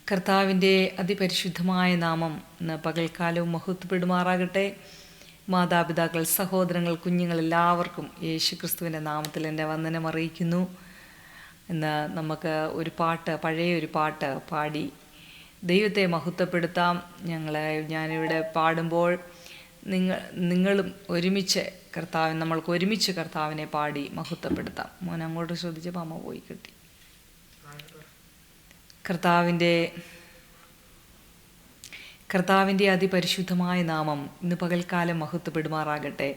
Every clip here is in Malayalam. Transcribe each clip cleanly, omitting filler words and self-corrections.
കർത്താവിൻ്റെ അതിപരിശുദ്ധമായ നാമം ഇന്ന് പകൽക്കാലവും മഹത്വപ്പെടുമാറാകട്ടെ. മാതാപിതാക്കൾ, സഹോദരങ്ങൾ, കുഞ്ഞുങ്ങൾ എല്ലാവർക്കും യേശുക്രിസ്തുവിൻ്റെ നാമത്തിൽ എൻ്റെ വന്ദനം അറിയിക്കുന്നു. ഇന്ന് നമുക്ക് പഴയ ഒരു പാട്ട് പാടി ദൈവത്തെ മഹത്വപ്പെടുത്താം. ഞാനിവിടെ പാടുമ്പോൾ നിങ്ങളും ഒരുമിച്ച് നമ്മൾക്ക് ഒരുമിച്ച് കർത്താവിനെ പാടി മഹത്വപ്പെടുത്താം. മോൻ അങ്ങോട്ട് ശ്രദ്ധിച്ചപ്പോൾ അമ്മ പോയി കിട്ടി. കർത്താവിൻ്റെ അതിപരിശുദ്ധമായ നാമം ഇന്ന് പകൽക്കാലം മഹത്വപ്പെടുമാറാകട്ടെ.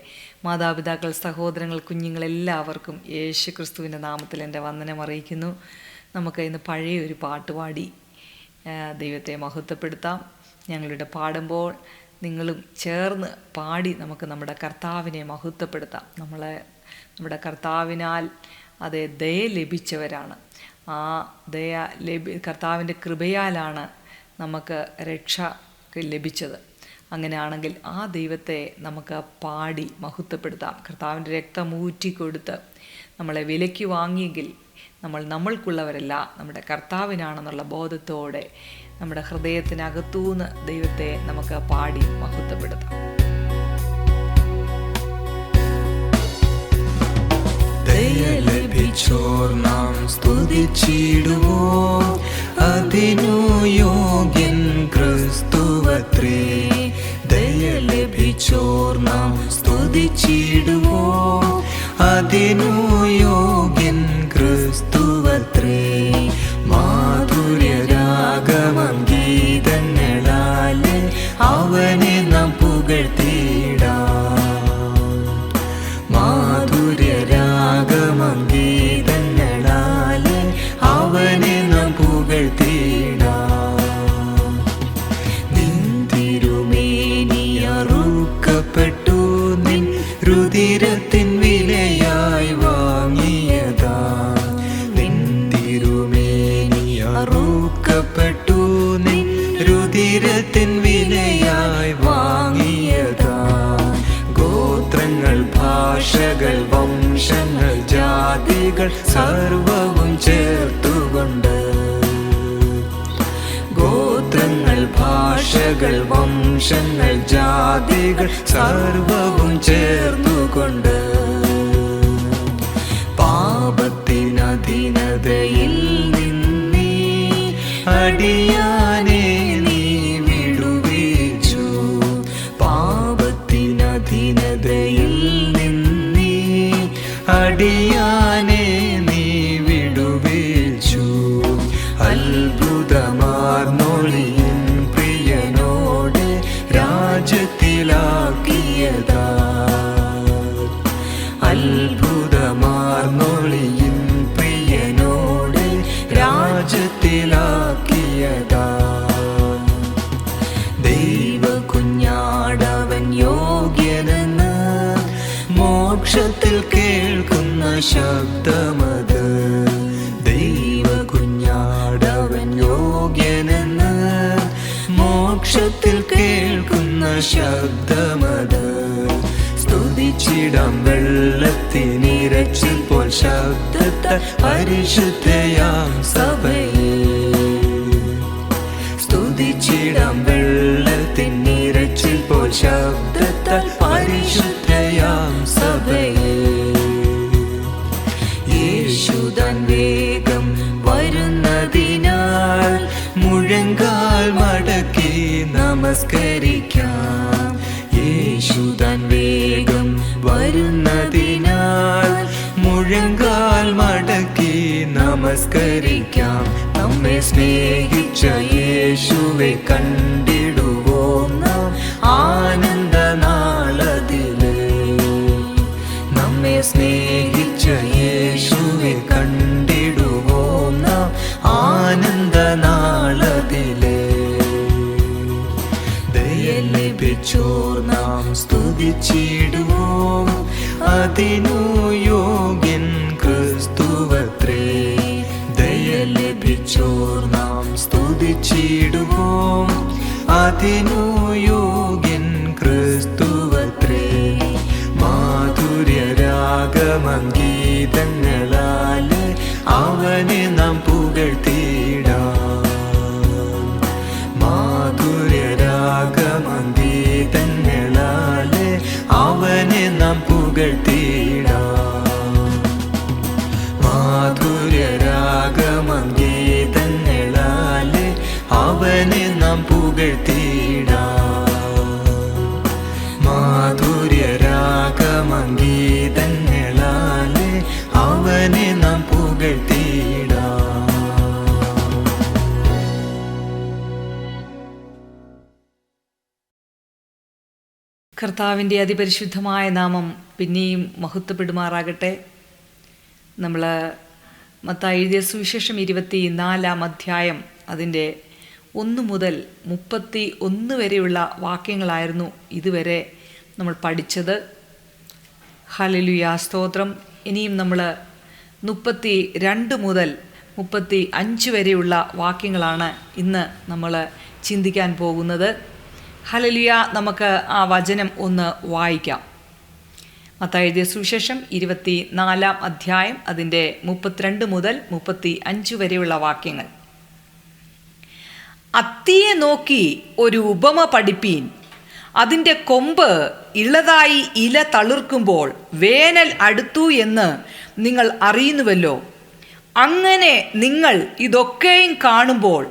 മാതാപിതാക്കൾ, സഹോദരങ്ങൾ, കുഞ്ഞുങ്ങളെല്ലാവർക്കും യേശുക്രിസ്തുവിൻ്റെ നാമത്തിൽ എൻ്റെ വന്ദനം അറിയിക്കുന്നു. നമുക്ക് ഇന്ന് പഴയ ഒരു പാട്ട് പാടി ദൈവത്തെ മഹത്വപ്പെടുത്താം. ഞങ്ങളുടെ പാടുമ്പോൾ നിങ്ങളും ചേർന്ന് പാടി നമുക്ക് നമ്മുടെ കർത്താവിനെ മഹത്വപ്പെടുത്താം. നമ്മുടെ കർത്താവിനാൽ ദയ ലഭിച്ചവരാണ്. ആ കർത്താവിൻ്റെ കൃപയാലാണ് നമുക്ക് രക്ഷ ലഭിച്ചത്. അങ്ങനെയാണെങ്കിൽ ആ ദൈവത്തെ നമുക്ക് പാടി മഹത്വപ്പെടുത്താം. കർത്താവിൻ്റെ രക്തം ഊറ്റിക്കൊടുത്ത് നമ്മളെ വിലയ്ക്ക് വാങ്ങിയെങ്കിൽ നമ്മൾക്കുള്ളവരല്ല, നമ്മുടെ കർത്താവിനാണെന്നുള്ള ബോധത്തോടെ നമ്മുടെ ഹൃദയത്തിനകത്തൂന്ന് ദൈവത്തെ നമുക്ക് പാടി മഹത്വപ്പെടുത്താം. ദയ ലഭിച്ചോർ നാം സ്തുതിച്ചിടുവോ, അതിനു യോഗ്യൻ ക്രിസ്തുവത്രേ. ദയ ലഭിച്ചോർ നാം സ്തുതിച്ചിടുവോ, അതിനു യോഗ്യൻ ക്രിസ്തുവത്രേ. മാധുര്യരാഗമം ഗീതങ്ങളാലെ അവനെ നാം പുകഴ്ത്തിയിടാം. മാധുര്യരാഗമം ഗീതങ്ങളാലെ അവനെ നാം പുകഴ്ത്തിയിടാം. നിൻ തിരുമേനി അറുക്കപ്പെട്ടു, നിൻ രുധിരത്തിൻ വിലയായി വാങ്ങിയതാ. നിൻ തിരുമേനി അറുക്കപ്പെട്ടു, നിൻ രുധിരത്തിൻ വിലയായി വാങ്ങിയതാ. ഗോത്രങ്ങൾ, ഭാഷകൾ, വംശങ്ങൾ, ജാതികൾ സർവവും ചേർത്തുകൊണ്ട്. ഗോത്രങ്ങൾ, ഭാഷകൾ, വംശങ്ങൾ, ജാതികൾ സർവവും ചേർത്തുകൊണ്ട്. പാപത്തിനധീനതയിൽ നിന്നീ അടിയാനെ നീ വിടുവിച്ചു. പാപത്തിനധീനതയിൽ നിന്നീ അടിയാനെ നീ വിടുവിച്ചു. അത്ഭുതമാർന്നൊളിയൻ പ്രിയനോട് രാജ്യത്തിലാക്കിയതാ. അത്ഭുതമാർന്നൊളിയൻ പ്രിയനോട് രാജ്യത്തിലാക്കിയതാ. ദൈവകുഞ്ഞാടവൻ യോഗ്യനെന്ന് മോക്ഷത്തിൽ കേൾക്കുന്ന ശബ്ദമത്. ദൈവകുഞ്ഞാടവൻ യോഗ്യനെന്ന് മോക്ഷത്തിൽ കേൾക്കുന്ന ശബ്ദമത്. സ്തുതിച്ചിടാം വെള്ളത്തിനിരച്ചിൽ പോൽ ശബ്ദത്താൽ പരിശുദ്ധയാം സഭയെ. സ്തുതിച്ചിടാം വെള്ളത്തിനിരച്ചിൽ പോൽ ശബ്ദത്താൽ പരിശുദ്ധയാം സഭയെ. യേശുതാൻ വേഗം വരുന്നതിനാൽ മുഴങ്കാൽ മടക്കി നമസ്കരിക്കാം. യേശുതാൻ വേഗം വരുന്നതിനാൽ മുഴങ്കാൽ മടക്കി നമസ്കരിക്കാം. നമ്മെ സ്നേഹിച്ച യേശുവെ കണ്ടിടുവോം നാം ആനന്ദനാളതില്. നമ്മെ സ്നേഹിച്ച യേശുവെ കണ്ടിടുവോം നാം ആനന്ദനാളതില്. ദയ ലഭിച്ചോർ നാം സ്തുതിച്ചിടുവോം, അതിനു യോഗ്യൻ ക്രിസ്തുവത്രേ. ദയ ലഭിച്ചോർ നാം സ്തുതിച്ചിടുവോം, അതിനു യോഗ്യൻ ക്രിസ്തുവത്രേ. മാധുര്യരാഗമം ഗീതങ്ങളാലെ അവനെ നാം പുകഴ്ത്തിയിടാം. മാധുര്യരാഗമംഗീതങ്ങളാലെ അവനെ നാം പുകഴ്ത്തിയിടാം. കർത്താവിൻ്റെ അതിപരിശുദ്ധമായ നാമം പിന്നെയും മഹത്വപ്പെടുമാറാകട്ടെ. നമ്മൾ മത്തായി എഴുതിയ സുവിശേഷം 24-ാം അധ്യായം അതിൻ്റെ 1 മുതൽ 31 വരെയുള്ള വാക്യങ്ങളായിരുന്നു ഇതുവരെ നമ്മൾ പഠിച്ചത്. ഹല്ലേലൂയ, സ്തോത്രം. ഇനിയും നമ്മൾ 32 മുതൽ 35 വരെയുള്ള വാക്യങ്ങളാണ് ഇന്ന് നമ്മൾ ചിന്തിക്കാൻ പോകുന്നത്. ഹല്ലേലൂയ, നമുക്ക് ആ വചനം ഒന്ന് വായിക്കാം. മത്തായി എഴുതിയ സുവിശേഷം 24-ാം അധ്യായം അതിൻ്റെ 32 മുതൽ 35 വരെയുള്ള വാക്യങ്ങൾ. അത്തിയെ നോക്കി ഒരു ഉപമ പഠിപ്പീൻ. അതിൻ്റെ കൊമ്പ് ഇളതായി ഇല തളിർക്കുമ്പോൾ വേനൽ അടുത്തു എന്ന് നിങ്ങൾ അറിയുന്നുവല്ലോ. അങ്ങനെ നിങ്ങൾ ഇതൊക്കെയും കാണുമ്പോൾ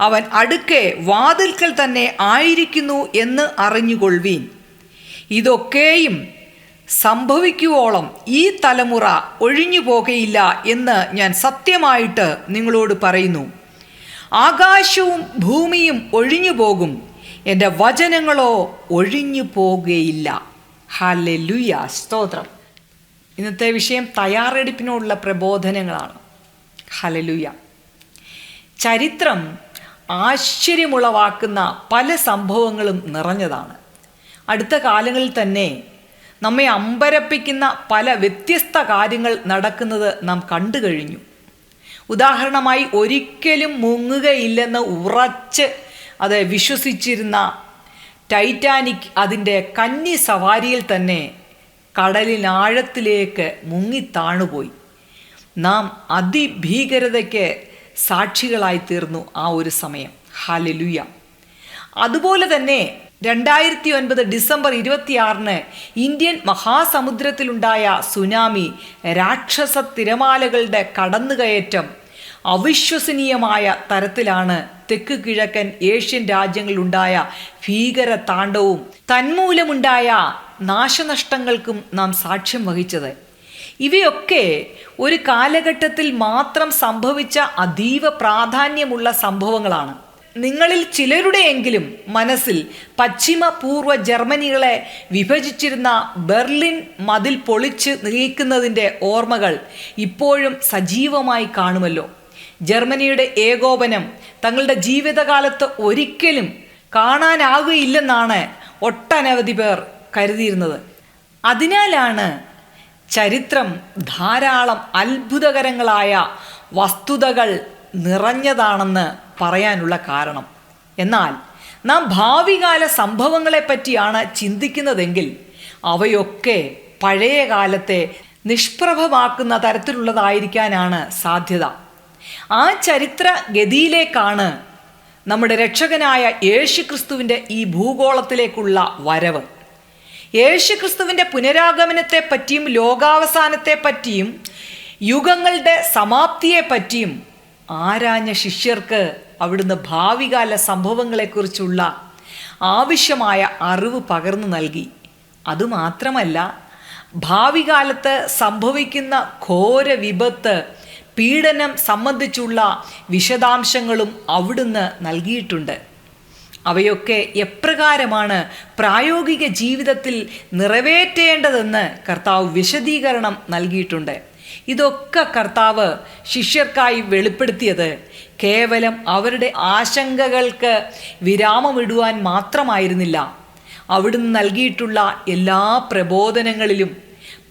അവൻ അടുക്കെ വാതിൽക്കൽ തന്നെ ആയിരിക്കുന്നു എന്ന് അറിഞ്ഞുകൊള്ളുവീൻ. ഇതൊക്കെയും സംഭവിക്കുവോളം ഈ തലമുറ ഒഴിഞ്ഞു പോകുകയില്ല എന്ന് ഞാൻ സത്യമായിട്ട് നിങ്ങളോട് പറയുന്നു. ആകാശവും ഭൂമിയും ഒഴിഞ്ഞു പോകും, എൻ്റെ വചനങ്ങളോ ഒഴിഞ്ഞു പോകുകയില്ല. ഹല്ലേലൂയ, സ്തോത്രം. ഇന്നത്തെ വിഷയം തയ്യാറെടുപ്പിനോടുള്ള പ്രബോധനങ്ങളാണ്. ഹല്ലേലൂയ. ചരിത്രം ആശ്ചര്യമുളവാക്കുന്ന പല സംഭവങ്ങളും നിറഞ്ഞതാണ്. അടുത്ത കാലങ്ങളിൽ തന്നെ നമ്മെ അമ്പരപ്പിക്കുന്ന പല വ്യത്യസ്ത കാര്യങ്ങൾ നടക്കുന്നത് നാം കണ്ടു കഴിഞ്ഞു. ഉദാഹരണമായി, ഒരിക്കലും മുങ്ങുകയില്ലെന്ന് ഉറച്ച് അത് വിശ്വസിച്ചിരുന്ന ടൈറ്റാനിക് അതിൻ്റെ കന്നി സവാരിയിൽ തന്നെ കടലിനാഴത്തിലേക്ക് മുങ്ങിത്താണുപോയി. നാം അതിഭീകരതയ്ക്ക് സാക്ഷികളായി തീർന്നു ആ ഒരു സമയം. ഹല്ലേലൂയ. അതുപോലെ തന്നെ 2009 ഡിസംബർ 26 ഇന്ത്യൻ മഹാസമുദ്രത്തിലുണ്ടായ സുനാമി, രാക്ഷസ തിരമാലകളുടെ കടന്നുകയറ്റം അവിശ്വസനീയമായ തരത്തിലാണ് തെക്ക് കിഴക്കൻ ഏഷ്യൻ രാജ്യങ്ങളിലുണ്ടായ ഭീകര താണ്ഡവും തന്മൂലമുണ്ടായ നാശനഷ്ടങ്ങൾക്കും നാം സാക്ഷ്യം വഹിച്ചത്. ഇവയൊക്കെ ഒരു കാലഘട്ടത്തിൽ മാത്രം സംഭവിച്ച അതീവ പ്രാധാന്യമുള്ള സംഭവങ്ങളാണ്. നിങ്ങളിൽ ചിലരുടെയെങ്കിലും മനസ്സിൽ പശ്ചിമ പൂർവ്വ ജർമ്മനികളെ വിഭജിച്ചിരുന്ന ബെർലിൻ മതിൽ പൊളിച്ച് നീക്കുന്നതിൻ്റെ ഓർമ്മകൾ ഇപ്പോഴും സജീവമായി കാണുമല്ലോ. ജർമ്മനിയുടെ ഏകോപനം തങ്ങളുടെ ജീവിതകാലത്ത് ഒരിക്കലും കാണാനാകുകയില്ലെന്നാണ് ഒട്ടനവധി പേർ കരുതിയിരുന്നത്. അതിനാലാണ് ചരിത്രം ധാരാളം അത്ഭുതകരങ്ങളായ വസ്തുതകൾ നിറഞ്ഞതാണെന്ന് പറയാനുള്ള കാരണം. എന്നാൽ നാം ഭാവികാല സംഭവങ്ങളെ പറ്റിയാണ് ചിന്തിക്കുന്നതെങ്കിൽ അവയൊക്കെ പഴയ കാലത്തെ നിഷ്പ്രഭമാക്കുന്ന തരത്തിലുള്ളതായിരിക്കാനാണ് സാധ്യത. ആ ചരിത്ര ഗതിയിലേക്കാണ് നമ്മുടെ രക്ഷകനായ യേശുക്രിസ്തുവിൻ്റെ ഈ ഭൂഗോളത്തിലേക്കുള്ള വരവ്. യേശുക്രിസ്തുവിൻ്റെ പുനരാഗമനത്തെ പറ്റിയും ലോകാവസാനത്തെ പറ്റിയും യുഗങ്ങളുടെ സമാപ്തിയെ പറ്റിയും ആരാഞ്ഞ ശിഷ്യർക്ക് അവിടുന്ന് ഭാവികാല സംഭവങ്ങളെക്കുറിച്ചുള്ള ആവശ്യമായ അറിവ് പകർന്നു നൽകി. അതുമാത്രമല്ല, ഭാവികാലത്ത് സംഭവിക്കുന്ന ഘോര വിപത്ത്, പീഡനം സംബന്ധിച്ചുള്ള വിശദാംശങ്ങളും അവിടുന്ന് നൽകിയിട്ടുണ്ട്. അവയൊക്കെ എപ്രകാരമാണ് പ്രായോഗിക ജീവിതത്തിൽ നിറവേറ്റേണ്ടതെന്ന് കർത്താവ് വിശദീകരണം നൽകിയിട്ടുണ്ട്. ഇതൊക്കെ കർത്താവ് ശിഷ്യർക്കായി വെളിപ്പെടുത്തിയത് കേവലം അവരുടെ ആശങ്കകൾക്ക് വിരാമമിടുവാൻ മാത്രമായിരുന്നില്ല. അവിടുന്ന് നൽകിയിട്ടുള്ള എല്ലാ പ്രബോധനങ്ങളിലും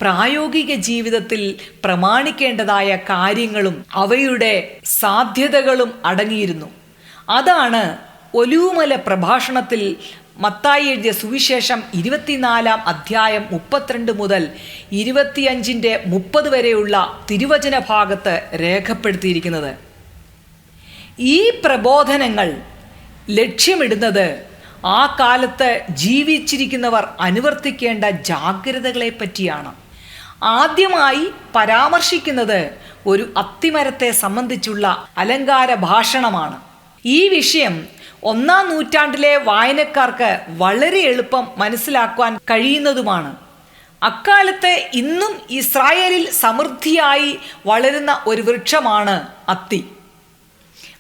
പ്രായോഗിക ജീവിതത്തിൽ പ്രമാണിക്കേണ്ടതായ കാര്യങ്ങളും അവയുടെ സാധ്യതകളും അടങ്ങിയിരുന്നു. അതാണ് ഒലിവുമല പ്രഭാഷണത്തിൽ മത്തായി എഴുതിയ സുവിശേഷം 24-ാം അധ്യായം 32 മുതൽ 25-30 വരെയുള്ള തിരുവചന ഭാഗത്ത് രേഖപ്പെടുത്തിയിരിക്കുന്നത്. ഈ പ്രബോധനങ്ങൾ ലക്ഷ്യമിടുന്നത് ആ കാലത്ത് ജീവിച്ചിരിക്കുന്നവർ അനുവർത്തിക്കേണ്ട ജാഗ്രതകളെ പറ്റിയാണ്. ആദ്യമായി പരാമർശിക്കുന്നത് ഒരു അത്തിമരത്തെ സംബന്ധിച്ചുള്ള അലങ്കാര ഭാഷണമാണ്. ഈ വിഷയം ഒന്നാം നൂറ്റാണ്ടിലെ വായനക്കാർക്ക് വളരെ എളുപ്പം മനസ്സിലാക്കുവാൻ കഴിയുന്നതുമാണ്. അക്കാലത്ത് ഇന്നും ഇസ്രായേലിൽ സമൃദ്ധിയായി വളരുന്ന ഒരു വൃക്ഷമാണ് അത്തി.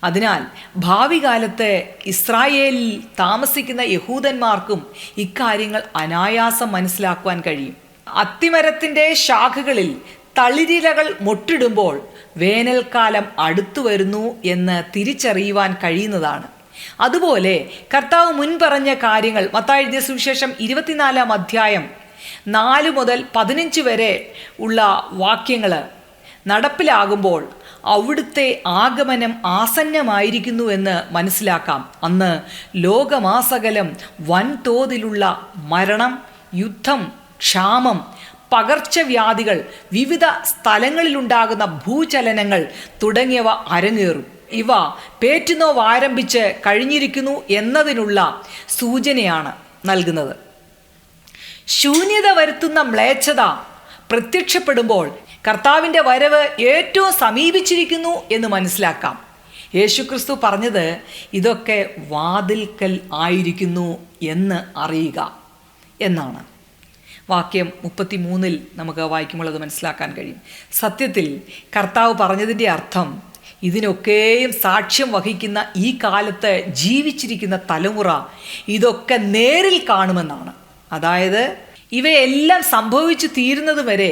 അതിനാൽ ഭാവി കാലത്ത് ഇസ്രായേലിൽ താമസിക്കുന്ന യഹൂദന്മാർക്കും ഇക്കാര്യങ്ങൾ അനായാസം മനസ്സിലാക്കുവാൻ കഴിയും. അത്തിമരത്തിൻ്റെ ശാഖകളിൽ തളിരിലകൾ മൊട്ടിടുമ്പോൾ വേനൽക്കാലം അടുത്തു വരുന്നു എന്ന് തിരിച്ചറിയുവാൻ കഴിയുന്നതാണ്. അതുപോലെ കർത്താവ് മുൻപറഞ്ഞ കാര്യങ്ങൾ മത്തായി എഴുതിയ സുവിശേഷം 24-ാം അധ്യായം 4 മുതൽ 15 വരെ ഉള്ള വാക്യങ്ങൾ നടപ്പിലാകുമ്പോൾ അവിടുത്തെ ആഗമനം ആസന്നമായിരിക്കുന്നു എന്ന് മനസ്സിലാക്കാം. അന്ന് ലോകമാസകലം വൻതോതിലുള്ള മരണം, യുദ്ധം, ക്ഷാമം, പകർച്ചവ്യാധികൾ, വിവിധ സ്ഥലങ്ങളിലുണ്ടാകുന്ന ഭൂചലനങ്ങൾ തുടങ്ങിയവ അരങ്ങേറും. ഇവ പേറ്റുനോവ് ആരംഭിച്ച് കഴിഞ്ഞിരിക്കുന്നു എന്നതിനുള്ള സൂചനയാണ് നൽകുന്നത്. ശൂന്യത വരുത്തുന്ന മ്ലേച്ഛത പ്രത്യക്ഷപ്പെടുമ്പോൾ കർത്താവിൻ്റെ വരവ് ഏറ്റവും സമീപിച്ചിരിക്കുന്നു എന്ന് മനസ്സിലാക്കാം. യേശുക്രിസ്തു പറഞ്ഞത് ഇതൊക്കെ വാതിൽക്കൽ ആയിരിക്കുന്നു എന്ന് അറിയുക എന്നാണ്. വാക്യം 33 നമുക്ക് വായിക്കുമ്പോൾ അത് മനസ്സിലാക്കാൻ കഴിയും. സത്യത്തിൽ കർത്താവ് പറഞ്ഞതിൻ്റെ അർത്ഥം ഇതിനൊക്കെയും സാക്ഷ്യം വഹിക്കുന്ന ഈ കാലത്ത് ജീവിച്ചിരിക്കുന്ന തലമുറ ഇതൊക്കെ നേരിൽ കാണുമെന്നാണ്. അതായത് ഇവയെല്ലാം സംഭവിച്ചു തീരുന്നത് വരെ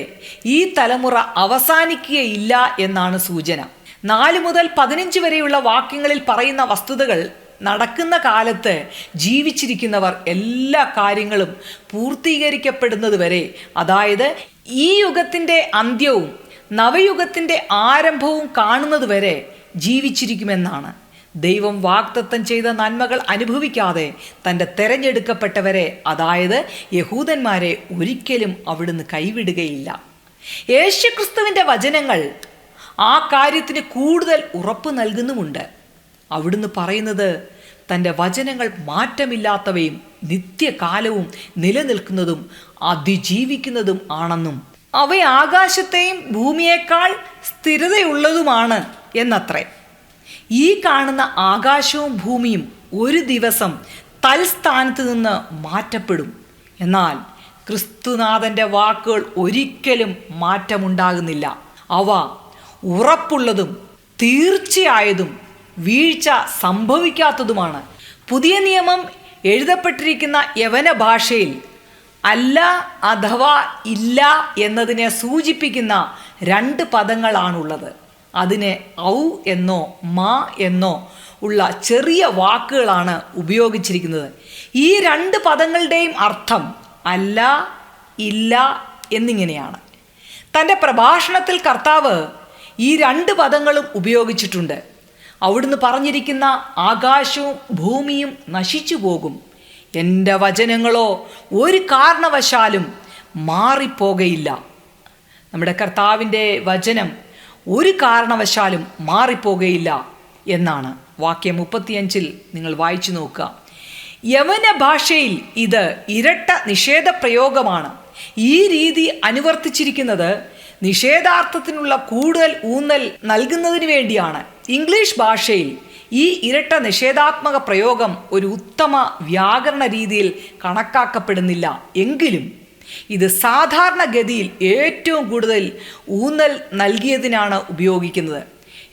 ഈ തലമുറ അവസാനിക്കുകയില്ല എന്നാണ് സൂചന. 4 മുതൽ 15 വരെയുള്ള വാക്യങ്ങളിൽ പറയുന്ന വസ്തുതകൾ നടക്കുന്ന കാലത്ത് ജീവിച്ചിരിക്കുന്നവർ എല്ലാ കാര്യങ്ങളും പൂർത്തീകരിക്കപ്പെടുന്നത് വരെ, അതായത് ഈ യുഗത്തിൻ്റെ അന്ത്യവും നവയുഗത്തിൻ്റെ ആരംഭവും കാണുന്നത് വരെ ജീവിച്ചിരിക്കുമെന്നാണ്. ദൈവം വാഗ്ദത്തം ചെയ്ത നന്മകൾ അനുഭവിക്കാതെ തൻ്റെ തെരഞ്ഞെടുക്കപ്പെട്ടവരെ, അതായത് യഹൂദന്മാരെ ഒരിക്കലും അവിടുന്ന് കൈവിടുകയില്ല. യേശുക്രിസ്തുവിൻ്റെ വചനങ്ങൾ ആ കാര്യത്തിന് കൂടുതൽ ഉറപ്പ് നൽകുന്നുമുണ്ട്. അവിടുന്ന് പറയുന്നത് തൻ്റെ വചനങ്ങൾ മാറ്റമില്ലാത്തവയും നിത്യകാലവും നിലനിൽക്കുന്നതും അതിജീവിക്കുന്നതും ആണെന്നും അവ ആകാശത്തെയും ഭൂമിയേക്കാൾ സ്ഥിരതയുള്ളതുമാണ് എന്നത്രേ. ഈ കാണുന്ന ആകാശവും ഭൂമിയും ഒരു ദിവസം തൽസ്ഥാനത്ത് നിന്ന് മാറ്റപ്പെടും. എന്നാൽ ക്രിസ്തുനാഥൻ്റെ വാക്കുകൾ ഒരിക്കലും മാറ്റമുണ്ടാകുന്നില്ല. അവ ഉറപ്പുള്ളതും തീർച്ചയായതും വീഴ്ച സംഭവിക്കാത്തതുമാണ്. പുതിയ നിയമം എഴുതപ്പെട്ടിരിക്കുന്ന യവന ഭാഷയിൽ അല്ല അഥവാ ഇല്ല എന്നതിനെ സൂചിപ്പിക്കുന്ന 2 പദങ്ങളാണുള്ളത്. അതിന് ഔ എന്നോ മാ എന്നോ ഉള്ള ചെറിയ വാക്കുകളാണ് ഉപയോഗിച്ചിരിക്കുന്നത്. ഈ 2 പദങ്ങളുടെയും അർത്ഥം അല്ല, ഇല്ല എന്നിങ്ങനെയാണ്. തൻ്റെ പ്രഭാഷണത്തിൽ കർത്താവ് ഈ 2 പദങ്ങളും ഉപയോഗിച്ചിട്ടുണ്ട്. അവിടുന്ന് പറഞ്ഞിരിക്കുന്ന ആകാശവും ഭൂമിയും നശിച്ചു പോകും, എൻ്റെ വചനങ്ങളോ ഒരു കാരണവശാലും മാറിപ്പോകയില്ല. നമ്മുടെ കർത്താവിൻ്റെ വചനം ഒരു കാരണവശാലും മാറിപ്പോകയില്ല എന്നാണ്. വാക്യം 35 നിങ്ങൾ വായിച്ചു നോക്കുക. യവന ഭാഷയിൽ ഇത് ഇരട്ട നിഷേധ പ്രയോഗമാണ്. ഈ രീതി അനുവർത്തിച്ചിരിക്കുന്നത് നിഷേധാർത്ഥത്തിനുള്ള കൂടുതൽ ഊന്നൽ നൽകുന്നതിന് വേണ്ടിയാണ്. ഇംഗ്ലീഷ് ഭാഷയിൽ ഈ ഇരട്ട നിഷേധാത്മക പ്രയോഗം ഒരു ഉത്തമ വ്യാകരണ രീതിയിൽ കണക്കാക്കപ്പെടുന്നില്ല. എങ്കിലും ഇത് സാധാരണഗതിയിൽ ഏറ്റവും കൂടുതൽ ഊന്നൽ നൽകിയതിനാണ് ഉപയോഗിക്കുന്നത്.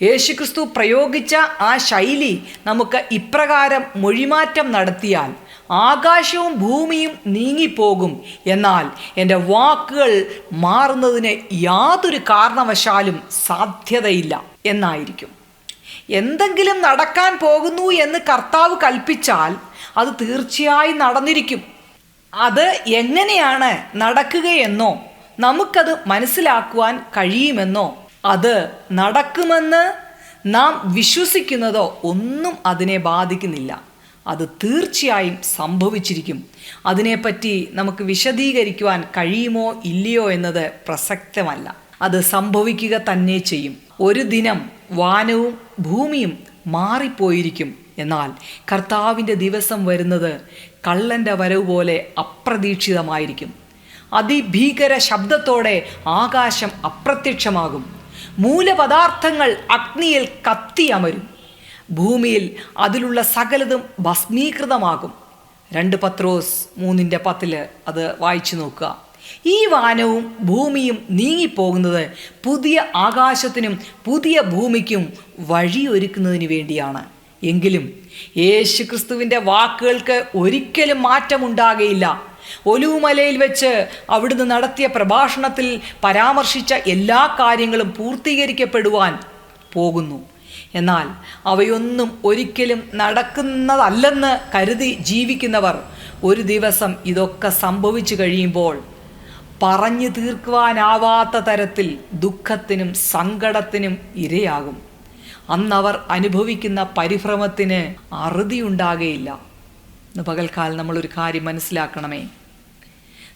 യേശുക്രിസ്തു പ്രയോഗിച്ച ആ ശൈലി നമുക്ക് ഇപ്രകാരം മൊഴിമാറ്റം നടത്തിയാൽ ആകാശവും ഭൂമിയും നീങ്ങിപ്പോകും, എന്നാൽ എൻ്റെ വാക്കുകൾ മാറുന്നതിന് യാതൊരു കാരണവശാലും സാധ്യതയില്ല എന്നായിരിക്കും. എന്തെങ്കിലും നടക്കാൻ പോകുന്നു എന്ന് കർത്താവ് കൽപ്പിച്ചാൽ അത് തീർച്ചയായും നടന്നിരിക്കും. അത് എങ്ങനെയാണ് നടക്കുകയെന്നോ നമുക്കത് മനസ്സിലാക്കുവാൻ കഴിയുമെന്നോ അത് നടക്കുമെന്ന് നാം വിശ്വസിക്കുന്നതോ ഒന്നും അതിനെ ബാധിക്കുന്നില്ല. അത് തീർച്ചയായും സംഭവിച്ചിരിക്കും. അതിനെപ്പറ്റി നമുക്ക് വിശദീകരിക്കുവാൻ കഴിയുമോ ഇല്ലയോ എന്നത് പ്രസക്തമല്ല. അത് സംഭവിക്കുക തന്നെ ചെയ്യും. ഒരു ദിനം വാനവും ഭൂമിയും മാറിപ്പോയിരിക്കും. എന്നാൽ കർത്താവിൻ്റെ ദിവസം വരുന്നത് കള്ളൻ്റെ വരവ് പോലെ അപ്രതീക്ഷിതമായിരിക്കും. അതിഭീകര ശബ്ദത്തോടെ ആകാശം അപ്രത്യക്ഷമാകും. മൂലപദാർത്ഥങ്ങൾ അഗ്നിയിൽ കത്തിയമരും. ഭൂമിയിൽ അതിലുള്ള സകലതും ഭസ്മീകൃതമാകും. 2 പത്രോസ് 3:10 അത് വായിച്ചു നോക്കുക. ഈ വാനവും ഭൂമിയും നീങ്ങിപ്പോകുന്നത് പുതിയ ആകാശത്തിനും പുതിയ ഭൂമിക്കും വഴിയൊരുക്കുന്നതിന് വേണ്ടിയാണ്. എങ്കിലും യേശു ക്രിസ്തുവിൻ്റെ വാക്കുകൾക്ക് ഒരിക്കലും മാറ്റമുണ്ടാകുകയില്ല. ഒലിവുമലയിൽ വെച്ച് അവിടുന്ന് നടത്തിയ പ്രഭാഷണത്തിൽ പരാമർശിച്ച എല്ലാ കാര്യങ്ങളും പൂർത്തീകരിക്കപ്പെടുവാൻ പോകുന്നു. എന്നാൽ അവയൊന്നും ഒരിക്കലും നടക്കുന്നതല്ലെന്ന് കരുതി ജീവിക്കുന്നവർ ഒരു ദിവസം ഇതൊക്കെ സംഭവിച്ചു കഴിയുമ്പോൾ പറഞ്ഞു തീർക്കുവാനാവാത്ത തരത്തിൽ ദുഃഖത്തിനും സങ്കടത്തിനും ഇരയാകും. അന്നവർ അനുഭവിക്കുന്ന പരിഭ്രമത്തിന് അറുതിയുണ്ടാകുകയില്ല. ഇന്ന് പകൽക്കാലം നമ്മളൊരു കാര്യം മനസ്സിലാക്കണമേ.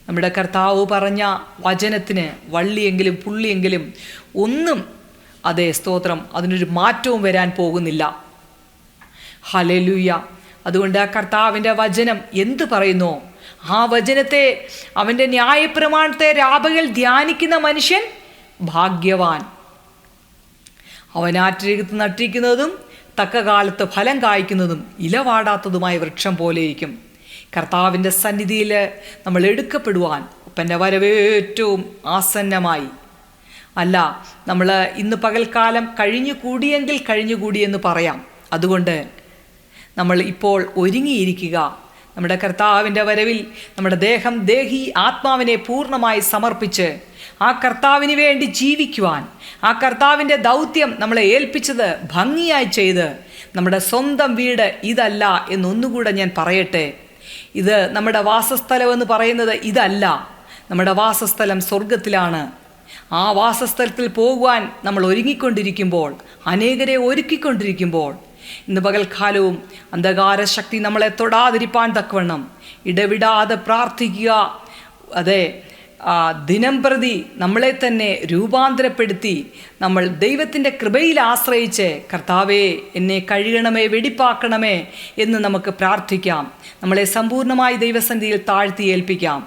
നമ്മുടെ കർത്താവ് പറഞ്ഞ വചനത്തിന് വള്ളിയെങ്കിലും പുള്ളിയെങ്കിലും ഒന്നും, അതേ സ്തോത്രം, അതിനൊരു മാറ്റവും വരാൻ പോകുന്നില്ല. ഹല്ലേലൂയ. അതുകൊണ്ട് ആ കർത്താവിൻ്റെ വചനം എന്ത് പറയുന്നു, ആ വചനത്തെ, അവൻ്റെ ന്യായപ്രമാണത്തെ രാപകൽ ധ്യാനിക്കുന്ന മനുഷ്യൻ ഭാഗ്യവാൻ. അവനാറ്റിരകത്ത് നട്ടിരിക്കുന്നതും തക്ക കാലത്ത് ഫലം കായ്ക്കുന്നതും ഇലവാടാത്തതുമായ വൃക്ഷം പോലെയിരിക്കും. കർത്താവിൻ്റെ സന്നിധിയിൽ നമ്മൾ എടുക്കപ്പെടുവാൻ ഒപ്പൻ്റെ വരവേറ്റവും ആസന്നമായി. അല്ല, നമ്മൾ ഇന്ന് പകൽക്കാലം കഴിഞ്ഞുകൂടിയെങ്കിൽ കഴിഞ്ഞുകൂടിയെന്ന് പറയാം. അതുകൊണ്ട് നമ്മൾ ഇപ്പോൾ ഒരുങ്ങിയിരിക്കുക. നമ്മുടെ കർത്താവിൻ്റെ വരവിൽ നമ്മുടെ ദേഹം, ദേഹി, ആത്മാവിനെ പൂർണ്ണമായി സമർപ്പിച്ച് ആ കർത്താവിന് വേണ്ടി ജീവിക്കുവാൻ, ആ കർത്താവിൻ്റെ ദൗത്യം നമ്മളെ ഏൽപ്പിച്ചത് ഭംഗിയായി ചെയ്ത്, നമ്മുടെ സ്വന്തം വീട് ഇതല്ല എന്നൊന്നുകൂടെ ഞാൻ പറയട്ടെ. ഇത് നമ്മുടെ വാസസ്ഥലമെന്ന് പറയുന്നത് ഇതല്ല. നമ്മുടെ വാസസ്ഥലം സ്വർഗത്തിലാണ്. ആ വാസസ്ഥലത്തിൽ പോകുവാൻ നമ്മൾ ഒരുങ്ങിക്കൊണ്ടിരിക്കുമ്പോൾ, അനേകരെ ഒരുക്കിക്കൊണ്ടിരിക്കുമ്പോൾ, ഇന്ന് പകൽക്കാലവും അന്ധകാരശക്തി നമ്മളെ തൊടാതിരിപ്പാൻ തക്കവണ്ണം ഇടവിടാതെ പ്രാർത്ഥിക്കുക. അതെ, ദിനം പ്രതി നമ്മളെ തന്നെ രൂപാന്തരപ്പെടുത്തി നമ്മൾ ദൈവത്തിൻ്റെ കൃപയിൽ ആശ്രയിച്ച് കർത്താവേ എന്നെ കഴുകണമേ, വെടിപ്പാക്കണമേ എന്ന് നമുക്ക് പ്രാർത്ഥിക്കാം. നമ്മളെ സമ്പൂർണ്ണമായി ദൈവസന്നിധിയിൽ താഴ്ത്തി ഏൽപ്പിക്കാം.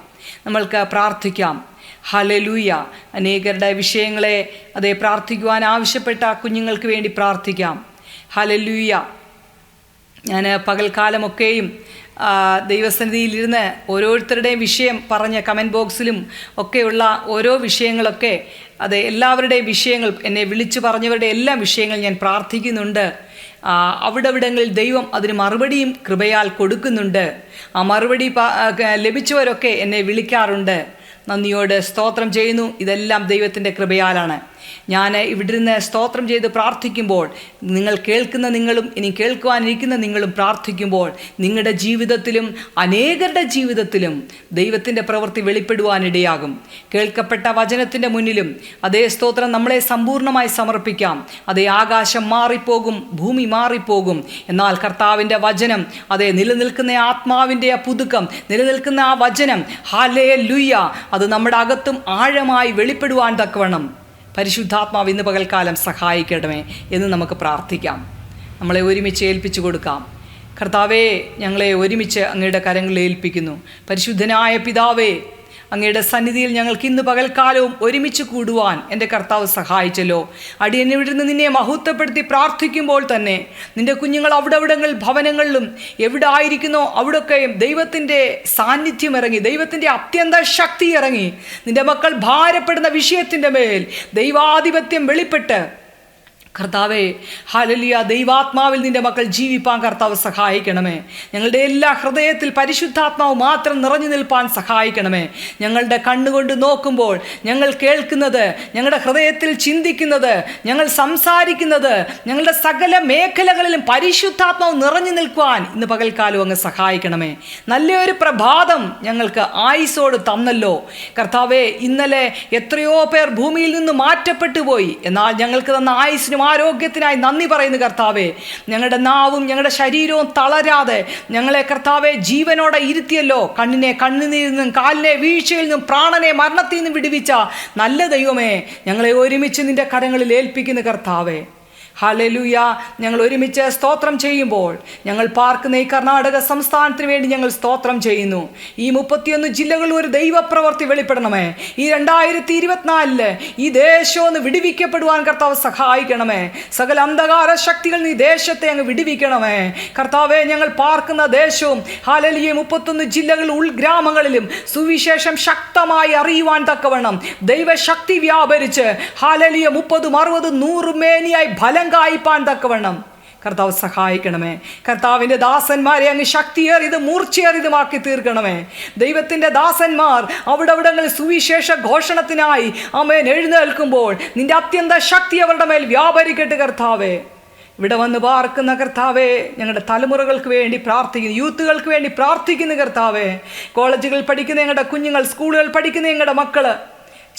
നമ്മൾക്ക് പ്രാർത്ഥിക്കാം. ഹല്ലേലൂയ. അനേകരുടെ വിഷയങ്ങളെ അതേ പ്രാർത്ഥിക്കുവാൻ ആവശ്യപ്പെട്ട കുഞ്ഞുങ്ങൾക്ക് വേണ്ടി പ്രാർത്ഥിക്കാം. ഹല്ലേലൂയ. ഞാൻ പകൽക്കാലമൊക്കെയും ദൈവസന്നിധിയിലിരുന്ന് ഓരോരുത്തരുടെയും വിഷയം പറഞ്ഞ് കമൻറ്റ് ബോക്സിലും ഒക്കെയുള്ള ഓരോ വിഷയങ്ങളൊക്കെ, അതെ, എല്ലാവരുടെയും വിഷയങ്ങൾ, എന്നെ വിളിച്ചു പറഞ്ഞവരുടെ എല്ലാ വിഷയങ്ങൾ ഞാൻ പ്രാർത്ഥിക്കുന്നുണ്ട്. അവിടങ്ങളിൽ ദൈവം അതിന് മറുപടിയും കൃപയാൽ കൊടുക്കുന്നുണ്ട്. ആ മറുപടി ലഭിച്ചവരൊക്കെ എന്നെ വിളിക്കാറുണ്ട്. നന്ദിയോട് സ്തോത്രം ചെയ്യുന്നു. ഇതെല്ലാം ദൈവത്തിൻ്റെ കൃപയാലാണ്. ഞാൻ ഇവിടെ നിന്ന് സ്തോത്രം ചെയ്ത് പ്രാർത്ഥിക്കുമ്പോൾ, നിങ്ങൾ കേൾക്കുന്ന നിങ്ങളും ഇനി കേൾക്കുവാനിരിക്കുന്ന നിങ്ങളും പ്രാർത്ഥിക്കുമ്പോൾ, നിങ്ങളുടെ ജീവിതത്തിലും അനേകരുടെ ജീവിതത്തിലും ദൈവത്തിൻ്റെ പ്രവൃത്തി വെളിപ്പെടുവാനിടയാകും. കേൾക്കപ്പെട്ട വചനത്തിൻ്റെ മുന്നിലും അതേ സ്തോത്രം നമ്മളെ സമ്പൂർണ്ണമായി സമർപ്പിക്കാം. അതേ, ആകാശം മാറിപ്പോകും, ഭൂമി മാറിപ്പോകും, എന്നാൽ കർത്താവിൻ്റെ വചനം, അതേ, നിലനിൽക്കുന്ന ആത്മാവിൻ്റെ ആ പുതുക്കം, നിലനിൽക്കുന്ന ആ വചനം, ഹല്ലേലൂയ, അത് നമ്മുടെ അകത്തും ആഴമായി വെളിപ്പെടുവാൻ തക്കവണ്ണം പരിശുദ്ധാത്മാവ് ഇന്ന് പകൽക്കാലം സഹായിക്കണമേ എന്ന് നമുക്ക് പ്രാർത്ഥിക്കാം. നമ്മളെ ഒരുമിച്ച് ഏൽപ്പിച്ചു കൊടുക്കാം. കർത്താവേ, ഞങ്ങളെ ഒരുമിച്ച് അങ്ങയുടെ കരങ്ങളിൽ ഏൽപ്പിക്കുന്നു. പരിശുദ്ധനായ പിതാവേ, അങ്ങയുടെ സന്നിധിയിൽ ഞങ്ങൾക്ക് ഇന്ന് പകൽക്കാലവും ഒരുമിച്ച് കൂടുവാൻ എൻ്റെ കർത്താവ് സഹായിച്ചല്ലോ. അടിയനിവിടുന്ന് നിന്നെ മഹത്വപ്പെടുത്തി പ്രാർത്ഥിക്കുമ്പോൾ തന്നെ നിൻ്റെ കുഞ്ഞുങ്ങൾ അവിടങ്ങളിൽ ഭവനങ്ങളിലും എവിടെ ആയിരിക്കുന്നോ അവിടെയൊക്കെയും ദൈവത്തിൻ്റെ സാന്നിധ്യം ഇറങ്ങി, ദൈവത്തിൻ്റെ അത്യന്ത ശക്തി ഇറങ്ങി, നിൻ്റെ മക്കൾ ഭാരപ്പെടുന്ന വിഷയത്തിൻ്റെ മേൽ ദൈവാധിപത്യം വെളിപ്പെട്ട് കർത്താവേ, ഹല്ലേലൂയ, ദൈവാത്മാവിൽ നിൻ്റെ മക്കൾ ജീവിപ്പാൻ കർത്താവ് സഹായിക്കണമേ. ഞങ്ങളുടെ എല്ലാ ഹൃദയത്തിൽ പരിശുദ്ധാത്മാവ് മാത്രം നിറഞ്ഞു നിൽപ്പാൻ സഹായിക്കണമേ. ഞങ്ങളുടെ കണ്ണുകൊണ്ട് നോക്കുമ്പോൾ ഞങ്ങൾ കേൾക്കുന്നത്, ഞങ്ങളുടെ ഹൃദയത്തിൽ ചിന്തിക്കുന്നത്, ഞങ്ങൾ സംസാരിക്കുന്നത്, ഞങ്ങളുടെ സകല മേഖലകളിലും പരിശുദ്ധാത്മാവ് നിറഞ്ഞു നിൽക്കുവാൻ ഇന്ന് പകൽക്കാലം അങ്ങ് സഹായിക്കണമേ. നല്ലൊരു പ്രഭാതം ഞങ്ങൾക്ക് ആയുസ്സോട് തന്നല്ലോ കർത്താവേ. ഇന്നലെ എത്രയോ പേർ ഭൂമിയിൽ നിന്ന് മാറ്റപ്പെട്ടു പോയി. എന്നാൽ ഞങ്ങൾക്ക് തന്ന ആയുസ്സിനും ആരോഗ്യത്തിനായി നന്ദി പറയുന്നു കർത്താവേ. ഞങ്ങളുടെ നാവും ഞങ്ങളുടെ ശരീരവും തളരാതെ ഞങ്ങളെ കർത്താവെ ജീവനോടെ ഇരുത്തിയല്ലോ. കണ്ണിനെ കണ്ണുനീരിൽ നിന്നും, കാലിനെ വീഴ്ചയിൽ നിന്നും, പ്രാണനെ മരണത്തിൽ നിന്നും വിടുവിച്ച നല്ല ദൈവമേ, ഞങ്ങളെ ഒരുമിച്ച് നിന്റെ കരങ്ങളിൽ ഏൽപ്പിക്കുന്ന കർത്താവേ. ഹല്ലേലൂയ. ഞങ്ങൾ ഒരുമിച്ച് സ്തോത്രം ചെയ്യുമ്പോൾ ഞങ്ങൾ പാർക്കുന്ന ഈ കർണാടക സംസ്ഥാനത്തിന് വേണ്ടി ഞങ്ങൾ സ്തോത്രം ചെയ്യുന്നു. ഈ 31 ജില്ലകളിൽ ഒരു ദൈവപ്രവൃത്തി വെളിപ്പെടണമേ. ഈ 2024 ഈ ദേശം ഒന്ന് വിടുവിക്കപ്പെടുവാൻ കർത്താവ് സഹായിക്കണമേ. സകല അന്ധകാര ശക്തികൾ നീ ദേശത്തെ അങ്ങ് വിടുവിക്കണമേ കർത്താവെ. ഞങ്ങൾ പാർക്കുന്ന ദേശവും ഹല്ലേലൂയ 31 ജില്ലകളിൽ ഉൾഗ്രാമങ്ങളിലും സുവിശേഷം ശക്തമായി അറിയുവാൻ തക്കവണ്ണം ദൈവശക്തി വ്യാപരിച്ച് ഹല്ലേലൂയ 30, 60, 100 മേനിയായി ഫലം കായ്പാൻ തക്കവണ്ണം കർത്താവ് സഹായിക്കണമേ. കർത്താവിൻ്റെ ദാസന്മാരെ അങ്ങ് ശക്തിയേറിയതും മൂർച്ചയേറിയതുമാക്കി തീർക്കണമേ. ദൈവത്തിൻ്റെ ദാസന്മാർ അവിടങ്ങളിൽ സുവിശേഷ ഘോഷണത്തിനായി ആമേൻ എഴുന്നേൽക്കുമ്പോൾ നിന്റെ അത്യന്ത ശക്തി അവരുടെ മേൽ വ്യാപരിക്കട്ടെ കർത്താവേ. ഇവിടെ വന്ന് പാർക്കുന്ന കർത്താവേ, ഞങ്ങളുടെ തലമുറകൾക്ക് വേണ്ടി പ്രാർത്ഥിക്കുന്നു, യൂത്തുകൾക്ക് വേണ്ടി പ്രാർത്ഥിക്കുന്നു കർത്താവേ. കോളേജുകളിൽ പഠിക്കുന്ന ഞങ്ങളുടെ കുഞ്ഞുങ്ങൾ, സ്കൂളുകളിൽ പഠിക്കുന്ന ഞങ്ങളുടെ മക്കൾ,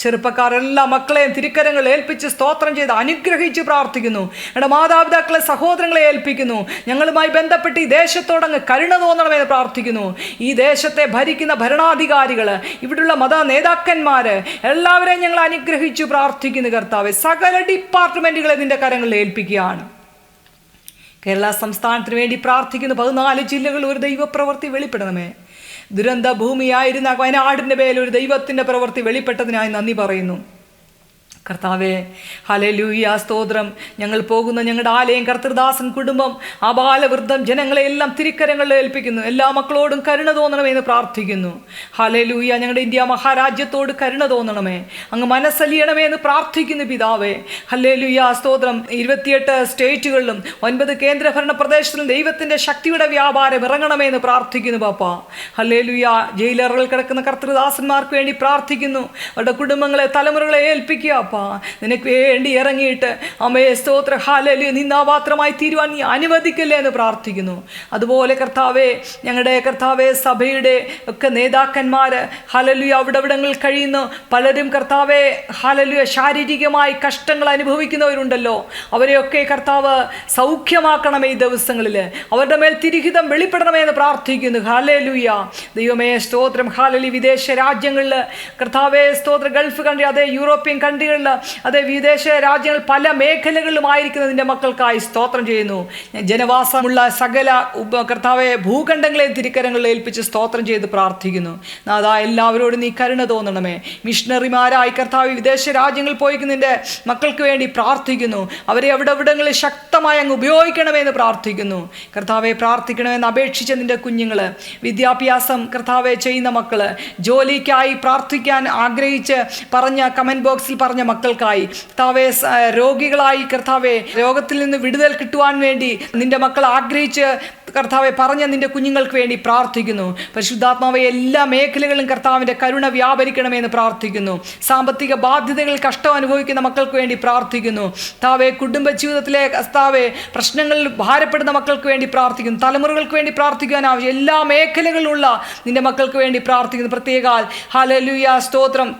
ചെറുപ്പക്കാരെല്ലാ മക്കളെയും തിരുക്കരങ്ങൾ ഏൽപ്പിച്ച് സ്തോത്രം ചെയ്ത് അനുഗ്രഹിച്ച് പ്രാർത്ഥിക്കുന്നു. ഞങ്ങളുടെ മാതാപിതാക്കളെ, സഹോദരങ്ങളെ ഏൽപ്പിക്കുന്നു. ഞങ്ങളുമായി ബന്ധപ്പെട്ട് ഈ ദേശത്തോടങ്ങ് കരുണ തോന്നണമെന്ന് പ്രാർത്ഥിക്കുന്നു. ഈ ദേശത്തെ ഭരിക്കുന്ന ഭരണാധികാരികൾ, ഇവിടെയുള്ള മത നേതാക്കന്മാർ എല്ലാവരെയും ഞങ്ങൾ അനുഗ്രഹിച്ചു പ്രാർത്ഥിക്കുന്നു കർത്താവെ. സകല ഡിപ്പാർട്ട്മെൻറ്റുകളെ നിൻ്റെ കരങ്ങളിൽ ഏൽപ്പിക്കുകയാണ്. കേരള സംസ്ഥാനത്തിന് വേണ്ടി പ്രാർത്ഥിക്കുന്നു. 14 ജില്ലകളിൽ ഒരു ദൈവപ്രവൃത്തി വെളിപ്പെടണമേ. ദുരന്ത ഭൂമിയായിരുന്ന വയനാടിൻ്റെ മേൽ ഒരു ദൈവത്തിൻ്റെ പ്രവൃത്തി വെളിപ്പെട്ടതിനായി നന്ദി പറയുന്നു കർത്താവേ. ഹല്ലേലൂയ, സ്തോത്രം. ഞങ്ങൾ പോകുന്ന ഞങ്ങളുടെ ആലയം, കർത്തൃദാസൻ കുടുംബം, ആബാലവൃദ്ധം ജനങ്ങളെ എല്ലാം തിരുക്കരങ്ങളിൽ ഏൽപ്പിക്കുന്നു. എല്ലാ മക്കളോടും കരുണ തോന്നണമെന്ന് പ്രാർത്ഥിക്കുന്നു. ഹല്ലേലൂയ. ഞങ്ങളുടെ ഇന്ത്യ മഹാരാജ്യത്തോട് കരുണ തോന്നണമേ, അങ്ങ് മനസ്സലിയണമേ എന്ന് പ്രാർത്ഥിക്കുന്നു പിതാവേ. ഹല്ലേലൂയ, സ്തോത്രം. 28 സ്റ്റേറ്റുകളിലും 9 കേന്ദ്രഭരണ പ്രദേശത്തിലും ദൈവത്തിൻ്റെ ശക്തിയുടെ വ്യാപാരം ഇറങ്ങണമേ എന്ന് പ്രാർത്ഥിക്കുന്നു പാപ്പ. ഹല്ലേലൂയ. ജയിലറുകൾ കിടക്കുന്ന കർത്തൃദാസന്മാർക്ക് വേണ്ടി പ്രാർത്ഥിക്കുന്നു. അവരുടെ കുടുംബങ്ങളെ, തലമുറകളെ ഏൽപ്പിക്കുക. നിനക്ക് വേണ്ടി ഇറങ്ങിയിട്ട് അമ്മയെ സ്തോത്ര ഹല്ലേലൂയ നിന്ദാപാത്രമായി തീരുവാൻ നീ അനുവദിക്കല്ലേ എന്ന് പ്രാർത്ഥിക്കുന്നു. അതുപോലെ കർത്താവേ, ഞങ്ങളുടെ കർത്താവേ സഭയുടെ ഒക്കെ നേതാക്കന്മാർ ഹല്ലേലൂയ അവിടങ്ങളിൽ കഴിയുന്നു. പലരും കർത്താവേ ഹല്ലേലൂയ ശാരീരികമായി കഷ്ടങ്ങൾ അനുഭവിക്കുന്നവരുണ്ടല്ലോ. അവരെയൊക്കെ കർത്താവ് സൗഖ്യമാക്കണമേ. ഈ ദിവസങ്ങളിൽ അവരുടെ മേൽ തിരുഹിതം വെളിപ്പെടണമേ എന്ന് പ്രാർത്ഥിക്കുന്നു. ഹല്ലേലൂയ. ദൈവമേ സ്തോത്രം. ഹല്ലേലൂയ. വിദേശ രാജ്യങ്ങളിൽ കർത്താവേ സ്തോത്ര, ഗൾഫ് കൺട്രി, അതേ യൂറോപ്യൻ കൺട്രികളിൽ, അതേ വിദേശ രാജ്യങ്ങൾ പല മേഖലകളിലുമായിരിക്കുന്ന നിന്റെ മക്കൾക്കായി സ്തോത്രം ചെയ്യുന്നു. ജനവാസമുള്ള സകല കർത്താവെ ഭൂഖണ്ഡങ്ങളെ തിരുക്കരങ്ങളിൽ ഏൽപ്പിച്ച് സ്തോത്രം ചെയ്ത് പ്രാർത്ഥിക്കുന്നു. നാഥാ, എല്ലാവരോടും നീ കരുണ തോന്നണമേ. മിഷണറിമാരായി കർത്താവ് വിദേശ രാജ്യങ്ങളിൽ പോയിക്കുന്ന നിന്റെ മക്കൾക്ക് വേണ്ടി പ്രാർത്ഥിക്കുന്നു. അവരെ അവിടങ്ങളിൽ ശക്തമായി അങ്ങ് ഉപയോഗിക്കണമെന്ന് പ്രാർത്ഥിക്കുന്നു കർത്താവെ. പ്രാർത്ഥിക്കണമെന്ന് അപേക്ഷിച്ച നിന്റെ കുഞ്ഞുങ്ങൾ, വിദ്യാഭ്യാസം കർത്താവെ ചെയ്യുന്ന മക്കൾ, ജോലിക്കായി പ്രാർത്ഥിക്കാൻ ആഗ്രഹിച്ച് പറഞ്ഞ കമൻറ്റ് ബോക്സിൽ പറഞ്ഞ മക്കൾക്കായി കർത്താവെ, രോഗികളായി കർത്താവെ രോഗത്തിൽ നിന്ന് വിടുതൽ കിട്ടുവാൻ വേണ്ടി നിന്റെ മക്കൾ ആഗ്രഹിച്ച് കർത്താവെ പറഞ്ഞ നിന്റെ കുഞ്ഞുങ്ങൾക്ക് വേണ്ടി പ്രാർത്ഥിക്കുന്നു. പരിശുദ്ധാത്മാവെ, എല്ലാ മേഖലകളിലും കർത്താവിൻ്റെ കരുണ വ്യാപരിക്കണമെന്ന് പ്രാർത്ഥിക്കുന്നു. സാമ്പത്തിക ബാധ്യതകൾ കഷ്ടം അനുഭവിക്കുന്ന മക്കൾക്ക് വേണ്ടി പ്രാർത്ഥിക്കുന്നു. കർത്താവെ, കുടുംബ ജീവിതത്തിലെ കർത്താവെ പ്രശ്നങ്ങളിൽ ഭാരപ്പെടുന്ന മക്കൾക്ക് വേണ്ടി പ്രാർത്ഥിക്കുന്നു. തലമുറകൾക്ക് വേണ്ടി പ്രാർത്ഥിക്കാൻ ആവശ്യം എല്ലാ മേഖലകളിലുള്ള നിന്റെ മക്കൾക്ക് വേണ്ടി പ്രാർത്ഥിക്കുന്നു. പ്രത്യേക ഹല്ലേലൂയ, സ്തോത്രം.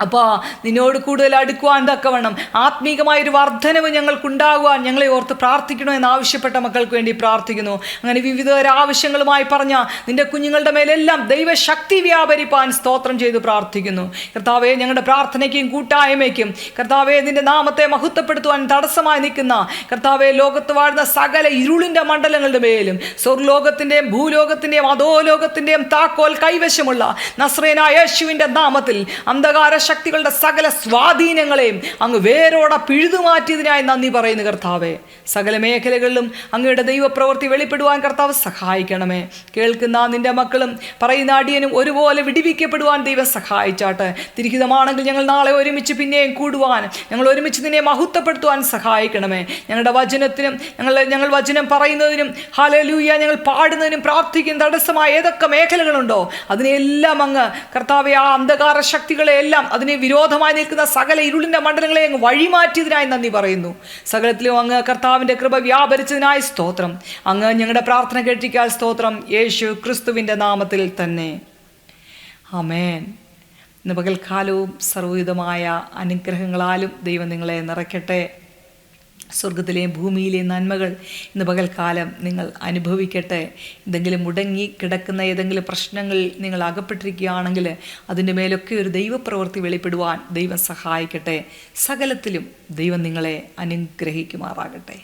അപ്പോൾ നിന്നോട് കൂടുതൽ അടുക്കുവാൻ തക്കവണ്ണം ആത്മീകമായൊരു വർധനവ് ഞങ്ങൾക്കുണ്ടാകുവാൻ ഞങ്ങളെ ഓർത്ത് പ്രാർത്ഥിക്കണമെന്ന് ആവശ്യപ്പെട്ട മക്കൾക്ക് വേണ്ടി പ്രാർത്ഥിക്കുന്നു. അങ്ങനെ വിവിധ ആവശ്യങ്ങളുമായി പറഞ്ഞ നിന്റെ കുഞ്ഞുങ്ങളുടെ മേലെല്ലാം ദൈവശക്തി വ്യാപരിപ്പാൻ സ്തോത്രം ചെയ്ത് പ്രാർത്ഥിക്കുന്നു കർത്താവെ. ഞങ്ങളുടെ പ്രാർത്ഥനയ്ക്കും കൂട്ടായ്മയ്ക്കും കർത്താവെ നിന്റെ നാമത്തെ മഹത്വപ്പെടുത്തുവാൻ തടസ്സമായി നിൽക്കുന്ന കർത്താവെ ലോകത്ത് വാഴുന്ന സകല ഇരുളിൻ്റെ മണ്ഡലങ്ങളുടെ മേലും സ്വർലോകത്തിൻ്റെയും ഭൂലോകത്തിൻ്റെയും അധോലോകത്തിൻ്റെയും താക്കോൽ കൈവശമുള്ള നസ്രേനായ യേശുവിൻ്റെ നാമത്തിൽ അന്ധകാര ശക്തികളുടെ സകല സ്വാധീനങ്ങളെയും അങ്ങ് വേരോടെ പിഴുതുമാറ്റിയതിനായി നന്ദി പറയുന്നു കർത്താവെ. സകല മേഖലകളിലും അങ്ങയുടെ ദൈവപ്രവൃത്തി വെളിപ്പെടുവാൻ കർത്താവ് സഹായിക്കണമേ. കേൾക്കുന്ന നിന്റെ മക്കളും പറയുന്ന അടിയനും ഒരുപോലെ വിടിവിക്കപ്പെടുവാൻ ദൈവം സഹായിച്ചാട്ടെ. തിരുഹിതമാണെങ്കിൽ ഞങ്ങൾ നാളെ ഒരുമിച്ച് പിന്നെയും കൂടുവാൻ, ഞങ്ങൾ ഒരുമിച്ച് നിന്നെ മഹത്വപ്പെടുത്തുവാൻ സഹായിക്കണമേ. ഞങ്ങളുടെ വചനത്തിനും ഞങ്ങൾ വചനം പറയുന്നതിനും ഹല്ലേലൂയ ഞങ്ങൾ പാടുന്നതിനും പ്രാർത്ഥിക്കുന്ന തടസ്സമായ ഏതൊക്കെ മേഖലകളുണ്ടോ അതിനെല്ലാം അങ്ങ് കർത്താവെ, ആ അന്ധകാര ശക്തികളെ എല്ലാം അതിന് വിരോധമായി നിൽക്കുന്ന സകല ഇരുളിൻ്റെ മണ്ഡലങ്ങളെ അങ്ങ് വഴിമാറ്റിയതിനായി നന്ദി പറയുന്നു. സകലത്തിലും അങ്ങ് കർത്താവിൻ്റെ കൃപ വ്യാപരിച്ചതിനായി സ്തോത്രം. അങ്ങ് ഞങ്ങളുടെ പ്രാർത്ഥന കേട്ടിരിക്കാൻ സ്തോത്രം. യേശു ക്രിസ്തുവിൻ്റെ നാമത്തിൽ തന്നെ ആമേൻ. ഇന്ന് പകൽക്കാലവും സർവ്വവിധമായ അനുഗ്രഹങ്ങളാലും ദൈവം നിങ്ങളെ നിറയ്ക്കട്ടെ. സ്വർഗത്തിലെയും ഭൂമിയിലെയും നന്മകൾ ഇന്ന് പകൽക്കാലം നിങ്ങൾ അനുഭവിക്കട്ടെ. എന്തെങ്കിലും മുടങ്ങി കിടക്കുന്ന ഏതെങ്കിലും പ്രശ്നങ്ങളിൽ നിങ്ങൾ അകപ്പെട്ടിരിക്കുകയാണെങ്കിൽ അതിൻ്റെ മേലൊക്കെ ഒരു ദൈവപ്രവൃത്തി വെളിപ്പെടുവാൻ ദൈവം സഹായിക്കട്ടെ. സകലത്തിലും ദൈവം നിങ്ങളെ അനുഗ്രഹിക്കുമാറാകട്ടെ.